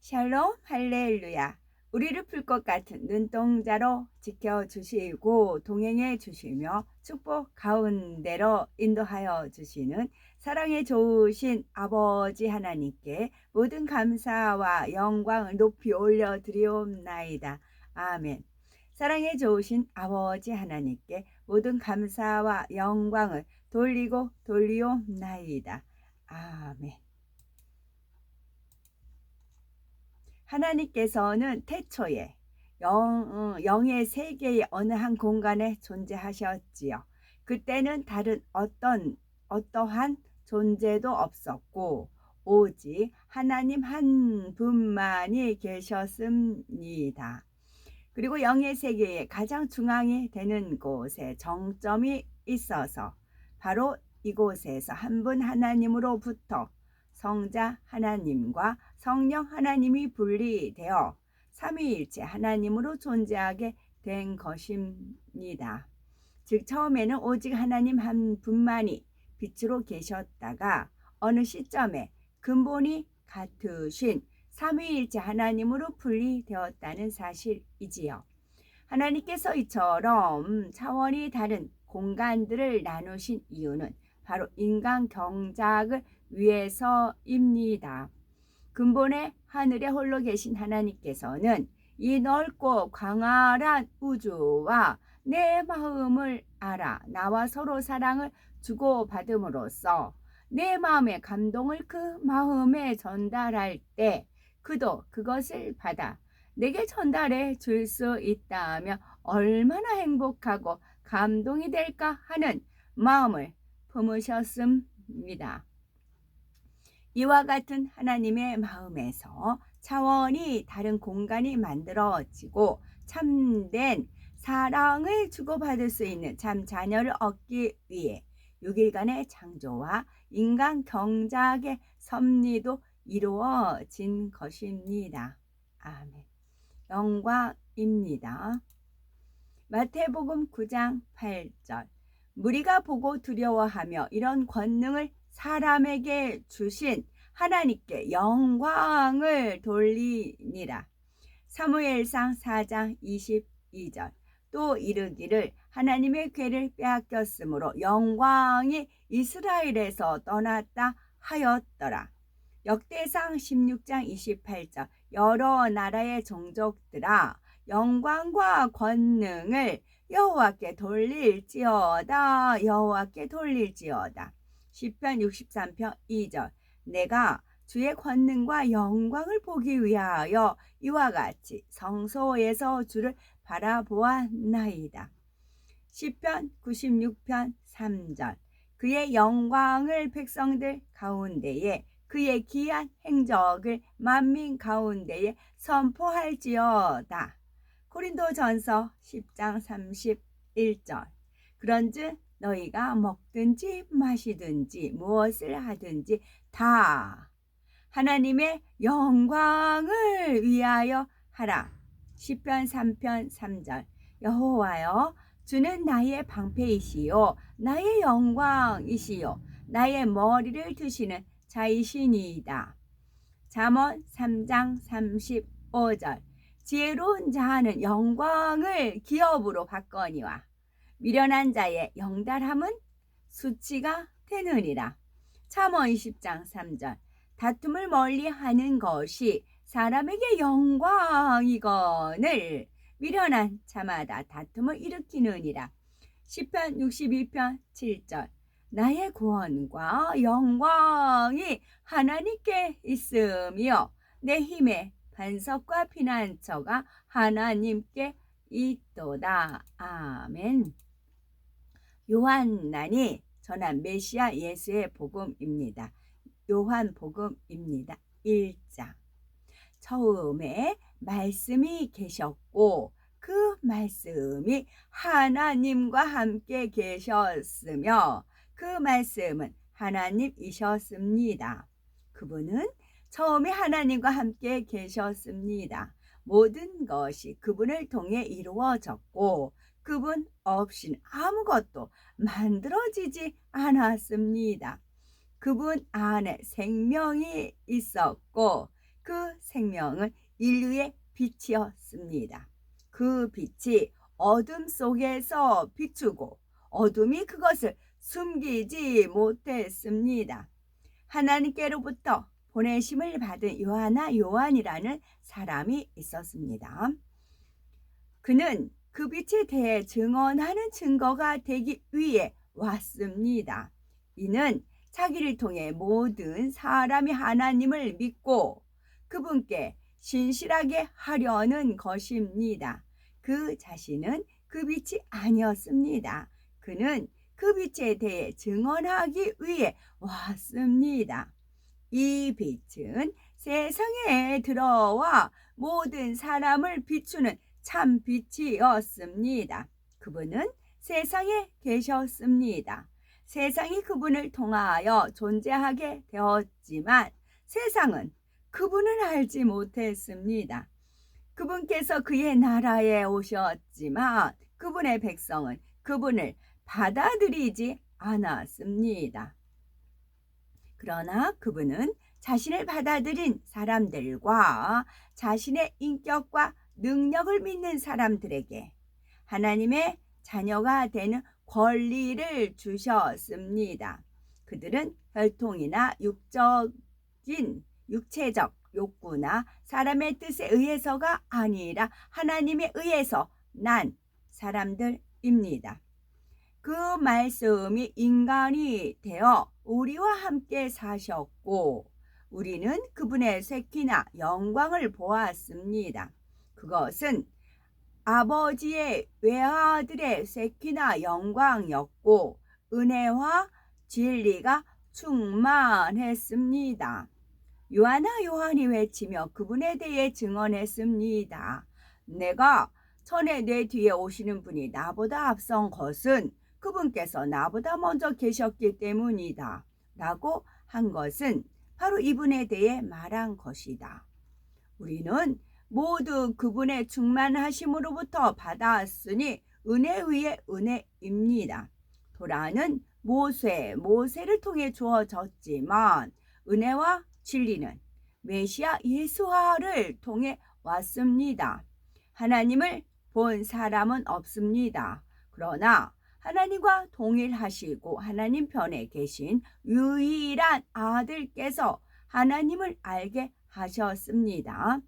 샬롬 할렐루야. 우리를 풀 것 같은 눈동자로 지켜주시고 동행해 주시며 축복 가운데로 인도하여 주시는 사랑에 좋으신 아버지 하나님께 모든 감사와 영광을 높이 올려드리옵나이다. 아멘. 사랑에 좋으신 아버지 하나님께 모든 감사와 영광을 돌리고 돌리옵나이다. 아멘. 하나님께서는 태초에 영의 세계의 어느 한 공간에 존재하셨지요. 그때는 다른 어떠한 존재도 없었고 오직 하나님 한 분만이 계셨습니다. 그리고 영의 세계의 가장 중앙이 되는 곳에 정점이 있어서 바로 이곳에서 한 분 하나님으로부터 성자 하나님과 성령 하나님이 분리되어 삼위일체 하나님으로 존재하게 된 것입니다. 즉 처음에는 오직 하나님 한 분만이 빛으로 계셨다가 어느 시점에 근본이 같으신 삼위일체 하나님으로 분리되었다는 사실이지요. 하나님께서 이처럼 차원이 다른 공간들을 나누신 이유는 바로 인간 경작을 위해서입니다. 근본의 하늘에 홀로 계신 하나님께서는 이 넓고 광활한 우주와 내 마음을 알아 나와 서로 사랑을 주고받음으로써 내 마음의 감동을 그 마음에 전달할 때 그도 그것을 받아 내게 전달해 줄 수 있다면 얼마나 행복하고 감동이 될까 하는 마음을 품으셨습니다. 이와 같은 하나님의 마음에서 차원이 다른 공간이 만들어지고 참된 사랑을 주고받을 수 있는 참 자녀를 얻기 위해 6일간의 창조와 인간 경작의 섭리도 이루어진 것입니다. 아멘. 영광입니다. 마태복음 9장 8절. 무리가 보고 두려워하며 이런 권능을 사람에게 주신 하나님께 영광을 돌리니라. 사무엘상 4장 22절. 또 이르기를 하나님의 궤를 빼앗겼으므로 영광이 이스라엘에서 떠났다 하였더라. 역대상 16장 28절. 여러 나라의 종족들아 영광과 권능을 여호와께 돌릴지어다. 여호와께 돌릴지어다. 시편 63편 2절. 내가 주의 권능과 영광을 보기 위하여 이와 같이 성소에서 주를 바라보았나이다. 시편 96편 3절. 그의 영광을 백성들 가운데에 그의 기한 행적을 만민 가운데에 선포할지어다. 고린도전서 10장 31절. 그런즉 너희가 먹든지 마시든지 무엇을 하든지 다 하나님의 영광을 위하여 하라. 시편 3편 3절. 여호와여 주는 나의 방패이시요 나의 영광이시요 나의 머리를 드시는 자이시니이다. 잠언 3장 35절. 지혜로운 자는 영광을 기업으로 받거니와 미련한 자의 영달함은 수치가 되느니라. 잠언 20장 3절. 다툼을 멀리하는 것이 사람에게 영광이거늘 미련한 자마다 다툼을 일으키느니라. 시편 62편 7절. 나의 구원과 영광이 하나님께 있으며 내 힘의 반석과 피난처가 하나님께 있도다. 아멘. 요한난이 전한 메시아 예수의 복음입니다. 요한복음입니다. 1장. 처음에 말씀이 계셨고 그 말씀이 하나님과 함께 계셨으며 그 말씀은 하나님이셨습니다. 그분은 처음에 하나님과 함께 계셨습니다. 모든 것이 그분을 통해 이루어졌고 그분 없이는 아무것도 만들어지지 않았습니다. 그분 안에 생명이 있었고 그 생명은 인류의 빛이었습니다. 그 빛이 어둠 속에서 비추고 어둠이 그것을 숨기지 못했습니다. 하나님께로부터 보내심을 받은 요한이라는 사람이 있었습니다. 그는 그 빛에 대해 증언하는 증거가 되기 위해 왔습니다. 이는 자기를 통해 모든 사람이 하나님을 믿고 그분께 신실하게 하려는 것입니다. 그 자신은 그 빛이 아니었습니다. 그는 그 빛에 대해 증언하기 위해 왔습니다. 이 빛은 세상에 들어와 모든 사람을 비추는 참 빛이었습니다. 그분은 세상에 계셨습니다. 세상이 그분을 통하여 존재하게 되었지만 세상은 그분을 알지 못했습니다. 그분께서 그의 나라에 오셨지만 그분의 백성은 그분을 받아들이지 않았습니다. 그러나 그분은 자신을 받아들인 사람들과 자신의 인격과 능력을 믿는 사람들에게 하나님의 자녀가 되는 권리를 주셨습니다. 그들은 혈통이나 육체적 욕구나 사람의 뜻에 의해서가 아니라 하나님에 의해서 난 사람들입니다. 그 말씀이 인간이 되어 우리와 함께 사셨고 우리는 그분의 쇠키나 영광을 보았습니다. 그것은 아버지의 외아들의 쇠키나 영광이었고 은혜와 진리가 충만했습니다. 요한이 외치며 그분에 대해 증언했습니다. 내가 전에 내 뒤에 오시는 분이 나보다 앞선 것은 그분께서 나보다 먼저 계셨기 때문이다 라고 한 것은 바로 이분에 대해 말한 것이다. 우리는 모두 그분의 충만하심으로부터 받았으니 은혜 위에 은혜입니다. 도라는 모세를 통해 주어졌지만 은혜와 진리는 메시아 예수와를 통해 왔습니다. 하나님을 본 사람은 없습니다. 그러나 하나님과 동일하시고 하나님 편에 계신 유일한 아들께서 하나님을 알게 하셨습니다.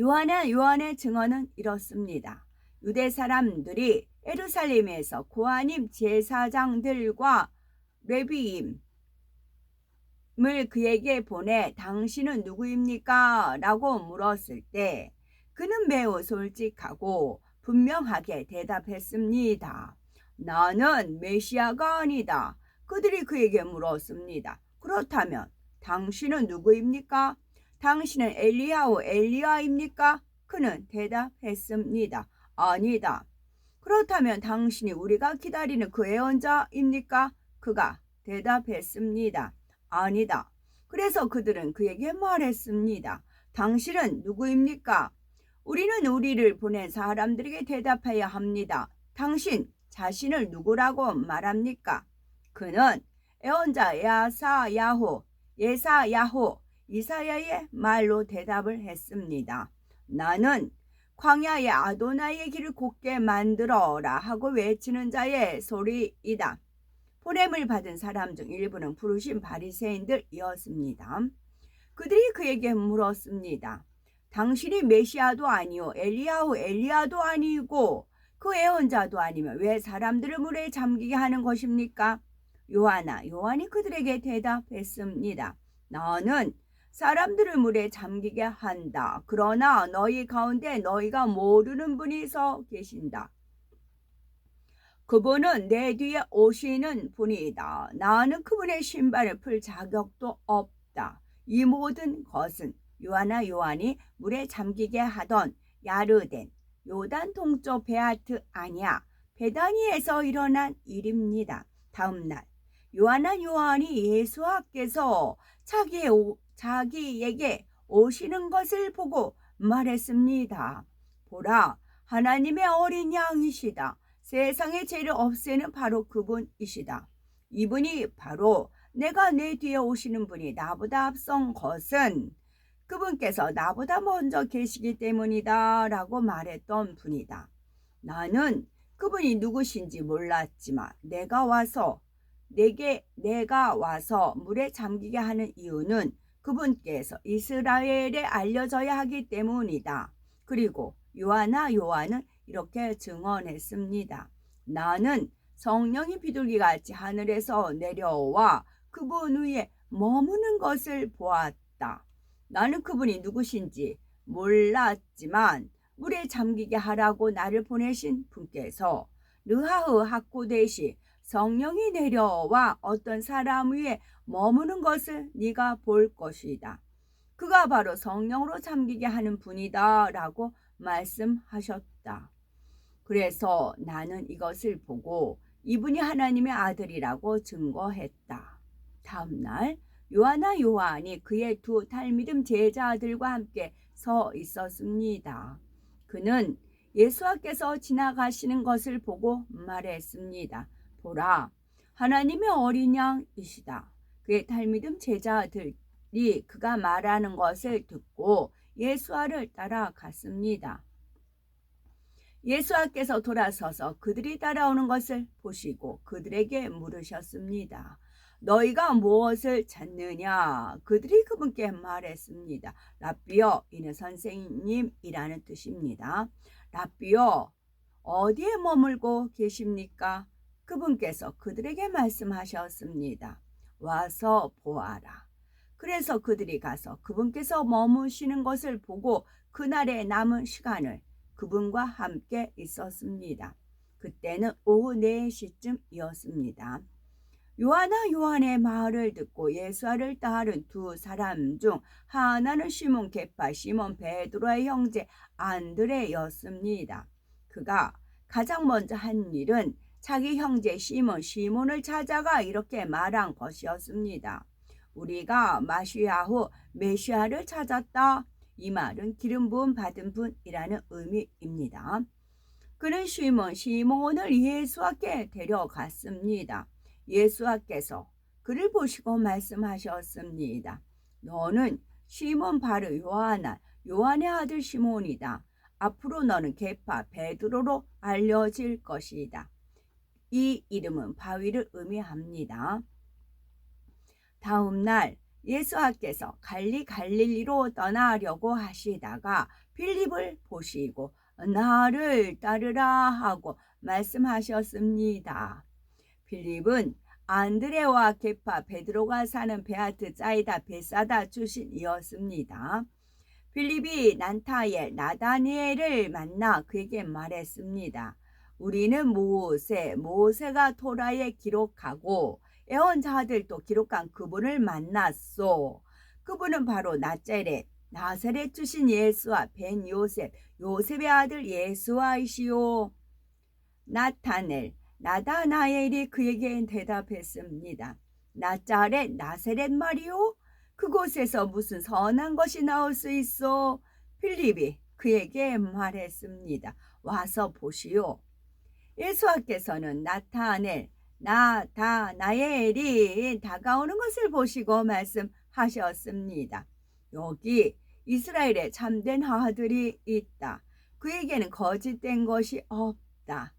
요한의 증언은 이렇습니다. 유대 사람들이 예루살렘에서 고하님 제사장들과 레위임을 그에게 보내 당신은 누구입니까? 라고 물었을 때 그는 매우 솔직하고 분명하게 대답했습니다. 나는 메시아가 아니다. 그들이 그에게 물었습니다. 그렇다면 당신은 누구입니까? 당신은 엘리야입니까? 그는 대답했습니다. 아니다. 그렇다면 당신이 우리가 기다리는 그 예언자입니까? 그가 대답했습니다. 아니다. 그래서 그들은 그에게 말했습니다. 당신은 누구입니까? 우리는 우리를 보낸 사람들에게 대답해야 합니다. 당신 자신을 누구라고 말합니까? 그는 예언자 이사야의 말로 대답을 했습니다. 나는 광야의 아도나이의 길을 곧게 만들어라 하고 외치는 자의 소리이다. 보냄을 받은 사람 중 일부는 부르신 바리새인들이었습니다. 그들이 그에게 물었습니다. 당신이 메시아도 아니요 엘리야도 아니고 그 예언자도 아니면 왜 사람들을 물에 잠기게 하는 것입니까? 요한이 그들에게 대답했습니다. 나는 사람들을 물에 잠기게 한다. 그러나 너희 가운데 너희가 모르는 분이 서 계신다. 그분은 내 뒤에 오시는 분이다. 나는 그분의 신발을 풀 자격도 없다. 이 모든 것은 요한이 물에 잠기게 하던 야르덴 요단 동쪽 베아트 아니야 베다니에서 일어난 일입니다. 다음 날 요한이 예수께서 자기에게 오시는 것을 보고 말했습니다. 보라, 하나님의 어린 양이시다. 세상의 죄를 없애는 바로 그분이시다. 이분이 바로 내가 내 뒤에 오시는 분이 나보다 앞선 것은 그분께서 나보다 먼저 계시기 때문이다 라고 말했던 분이다. 나는 그분이 누구신지 몰랐지만 내가 와서 물에 잠기게 하는 이유는 그분께서 이스라엘에 알려져야 하기 때문이다. 그리고 요한은 이렇게 증언했습니다. 나는 성령이 비둘기같이 하늘에서 내려와 그분 위에 머무는 것을 보았다. 나는 그분이 누구신지 몰랐지만 물에 잠기게 하라고 나를 보내신 분께서 르하흐 학고대시 성령이 내려와 어떤 사람 위에 머무는 것을 네가 볼 것이다. 그가 바로 성령으로 잠기게 하는 분이다 라고 말씀하셨다. 그래서 나는 이것을 보고 이분이 하나님의 아들이라고 증거했다. 다음날 요한이 그의 두 talmidim 제자들과 함께 서 있었습니다. 그는 예수께서 지나가시는 것을 보고 말했습니다. 보라, 하나님의 어린 양이시다. 그의 talmidim 제자들이 그가 말하는 것을 듣고 예수를 따라갔습니다. 예수께서 돌아서서 그들이 따라오는 것을 보시고 그들에게 물으셨습니다. 너희가 무엇을 찾느냐? 그들이 그분께 말했습니다. 랍비여, 이는 선생님이라는 뜻입니다. 랍비여, 어디에 머물고 계십니까? 그분께서 그들에게 말씀하셨습니다. 와서 보아라. 그래서 그들이 가서 그분께서 머무시는 것을 보고 그날의 남은 시간을 그분과 함께 있었습니다. 그때는 오후 4시쯤이었습니다. 요한의 말을 듣고 예수를 따른 두 사람 중 하나는 시몬 계파, 시몬 베드로의 형제 안드레였습니다. 그가 가장 먼저 한 일은 자기 형제 시몬을 찾아가 이렇게 말한 것이었습니다. 우리가 마시아후 메시아를 찾았다. 이 말은 기름 부음 받은 분이라는 의미입니다. 그는 시몬을 예수께 데려갔습니다. 예수께서 그를 보시고 말씀하셨습니다. 너는 시몬 바로 요한의 아들 시몬이다. 앞으로 너는 계파 베드로로 알려질 것이다. 이 이름은 바위를 의미합니다. 다음 날 예수께서 갈릴리로 떠나려고 하시다가 빌립을 보시고 나를 따르라 하고 말씀하셨습니다. 빌립은 안드레와 계파, 베드로가 사는 베아트사이다 베사다 출신이었습니다. 빌립이 나다니엘을 만나 그에게 말했습니다. 우리는 모세가 토라에 기록하고 예언자들도 기록한 그분을 만났소. 그분은 바로 나사렛 출신 예수와 벤 요셉의 아들 예수와이시오. 나다나엘이 그에게 대답했습니다. 나사렛 말이오? 그곳에서 무슨 선한 것이 나올 수 있어? 빌립이 그에게 말했습니다. 와서 보시오. 예수께서는 나다나엘이 다가오는 것을 보시고 말씀하셨습니다. 여기 이스라엘에 참된 아들이 있다. 그에게는 거짓된 것이 없다.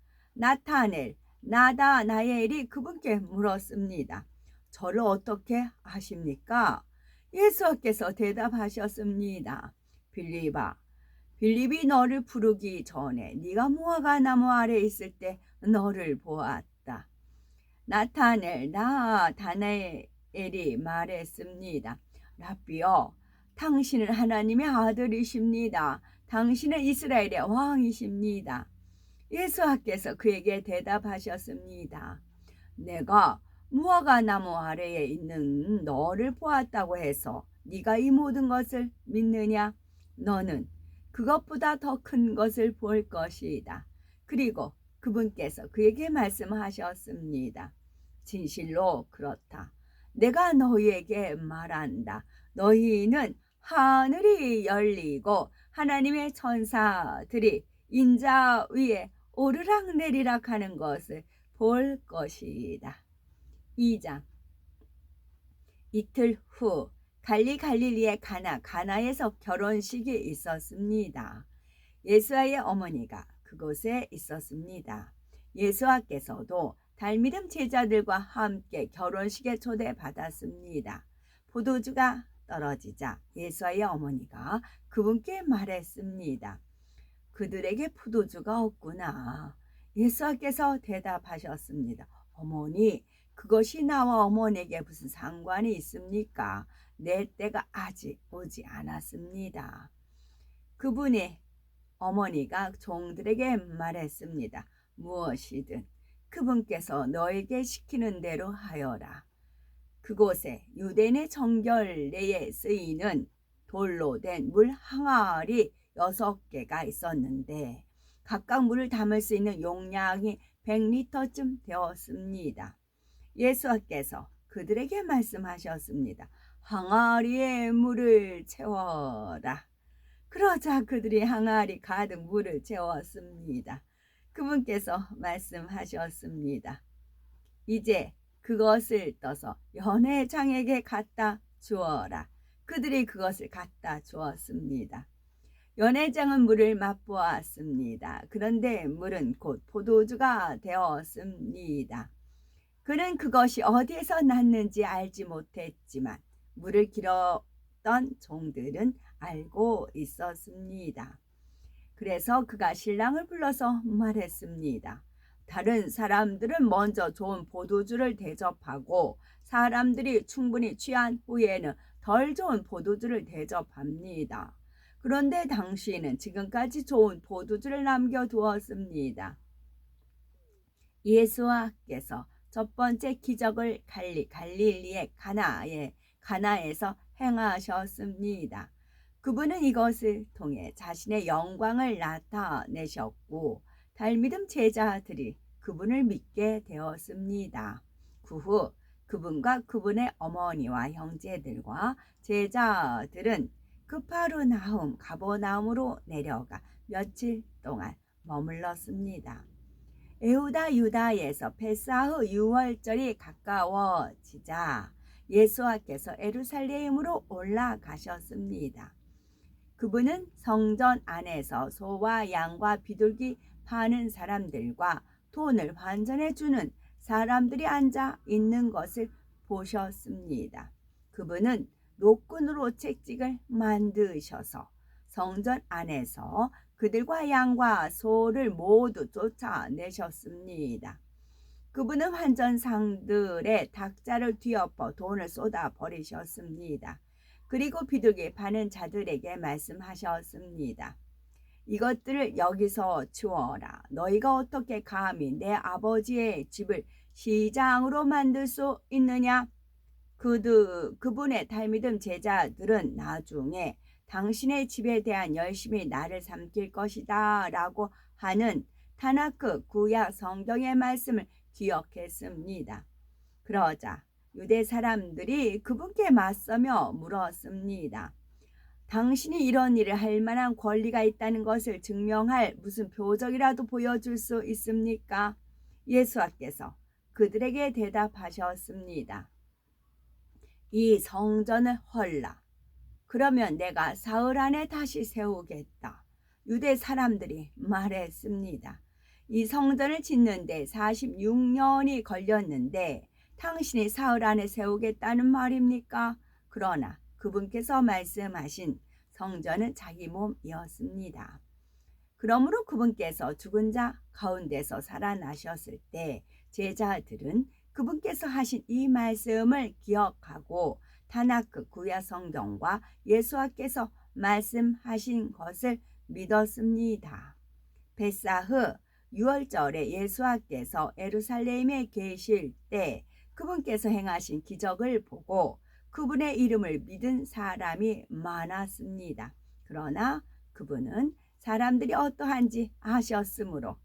나다나엘이 그분께 물었습니다. 저를 어떻게 아십니까? 예수께서 대답하셨습니다. 빌립이 너를 부르기 전에 네가 무화과 나무 아래 있을 때 너를 보았다. 나다나엘이 말했습니다. 랍비여, 당신은 하나님의 아들이십니다. 당신은 이스라엘의 왕이십니다. 예수께서 그에게 대답하셨습니다. 내가 무화과 나무 아래에 있는 너를 보았다고 해서 네가 이 모든 것을 믿느냐? 너는 그것보다 더 큰 것을 볼 것이다. 그리고 그분께서 그에게 말씀하셨습니다. 진실로 그렇다. 내가 너희에게 말한다. 너희는 하늘이 열리고 하나님의 천사들이 인자 위에 오르락내리락 하는 것을 볼 것이다. 2장. 이틀 후 갈릴리의 가나에서 결혼식이 있었습니다. 예수와의 어머니가 그곳에 있었습니다. 예수와께서도 달미름 제자들과 함께 결혼식에 초대받았습니다. 포도주가 떨어지자 예수와의 어머니가 그분께 말했습니다. 그들에게 포도주가 없구나. 예수와께서 대답하셨습니다. 어머니, 그것이 나와 어머니에게 무슨 상관이 있습니까? 내 때가 아직 오지 않았습니다. 그분의 어머니가 종들에게 말했습니다. 무엇이든 그분께서 너에게 시키는 대로 하여라. 그곳에 유대인의 정결례에 쓰이는 돌로 된 물 항아리 6개가 있었는데 각각 물을 담을 수 있는 용량이 100리터쯤 되었습니다. 예수께서 그들에게 말씀하셨습니다. 항아리에 물을 채워라. 그러자 그들이 항아리 가득 물을 채웠습니다. 그분께서 말씀하셨습니다. 이제 그것을 떠서 연회장에게 갖다 주어라. 그들이 그것을 갖다 주었습니다. 연회장은 물을 맛보았습니다. 그런데 물은 곧 포도주가 되었습니다. 그는 그것이 어디에서 났는지 알지 못했지만 물을 길었던 종들은 알고 있었습니다. 그래서 그가 신랑을 불러서 말했습니다. 다른 사람들은 먼저 좋은 포도주를 대접하고 사람들이 충분히 취한 후에는 덜 좋은 포도주를 대접합니다. 그런데 당신은 지금까지 좋은 포도주를 남겨두었습니다. 예수와께서 첫 번째 기적을 갈릴리의 가나에서 행하셨습니다. 그분은 이것을 통해 자신의 영광을 나타내셨고 달미름 제자들이 그분을 믿게 되었습니다. 그 후 그분과 그분의 어머니와 형제들과 제자들은 그파르나움 가버나움으로 내려가 며칠 동안 머물렀습니다. 에후다 유다에서 페사흐 유월절이 가까워지자 예수와께서 예루살렘으로 올라가셨습니다. 그분은 성전 안에서 소와 양과 비둘기 파는 사람들과 돈을 환전해 주는 사람들이 앉아 있는 것을 보셨습니다. 그분은 노끈으로 채찍을 만드셔서 성전 안에서 그들과 양과 소를 모두 쫓아내셨습니다. 그분은 환전상들의 탁자를 뒤엎어 돈을 쏟아 버리셨습니다. 그리고 비둘기 파는 자들에게 말씀하셨습니다. 이것들을 여기서 치워라. 너희가 어떻게 감히 내 아버지의 집을 시장으로 만들 수 있느냐? 그분의 달미름 제자들은 나중에 당신의 집에 대한 열심히 나를 삼킬 것이다 라고 하는 타나크 구약 성경의 말씀을 기억했습니다. 그러자 유대 사람들이 그분께 맞서며 물었습니다. 당신이 이런 일을 할 만한 권리가 있다는 것을 증명할 무슨 표적이라도 보여줄 수 있습니까? 예수께서 그들에게 대답하셨습니다. 이 성전을 헐라. 그러면 내가 사흘 안에 다시 세우겠다. 유대 사람들이 말했습니다. 이 성전을 짓는데 46년이 걸렸는데 당신이 사흘 안에 세우겠다는 말입니까? 그러나 그분께서 말씀하신 성전은 자기 몸이었습니다. 그러므로 그분께서 죽은 자 가운데서 살아나셨을 때 제자들은 그분께서 하신 이 말씀을 기억하고 타나크 구약 성경과 예수께서 말씀하신 것을 믿었습니다. 베사흐 6월절에 예수께서 예루살렘에 계실 때 그분께서 행하신 기적을 보고 그분의 이름을 믿은 사람이 많았습니다. 그러나 그분은 사람들이 어떠한지 아셨으므로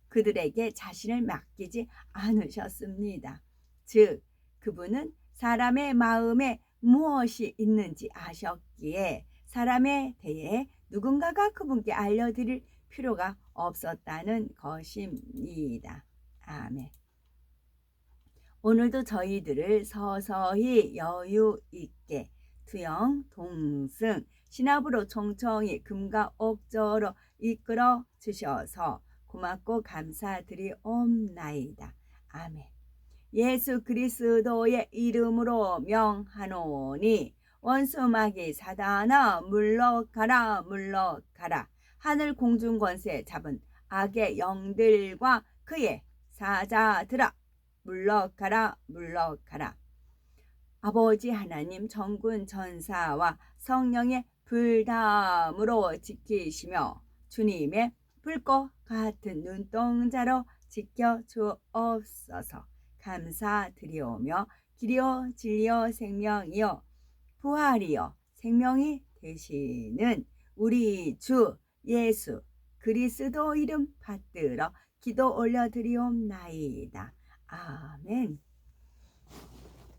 그들에게 자신을 맡기지 않으셨습니다. 즉 그분은 사람의 마음에 무엇이 있는지 아셨기에 사람에 대해 누군가가 그분께 알려드릴 필요가 없었다는 것입니다. 아멘. 오늘도 저희들을 서서히 여유 있게 투영, 동승, 신압으로 총총히 금과 옥저로 이끌어 주셔서 고맙고 감사드리옵나이다. 아멘. 예수 그리스도의 이름으로 명하노니 원수마귀 사단아 물러가라 물러가라. 하늘 공중 권세 잡은 악의 영들과 그의 사자들아 물러가라 물러가라. 아버지 하나님 전군 전사와 성령의 불담으로 지키시며 주님의 불꽃 같은 눈동자로 지켜주옵소서. 감사드리오며 길이요 진리요 생명이요 부활이요 생명이 되시는 우리 주 예수 그리스도 이름 받들어 기도 올려드리옵나이다. 아멘.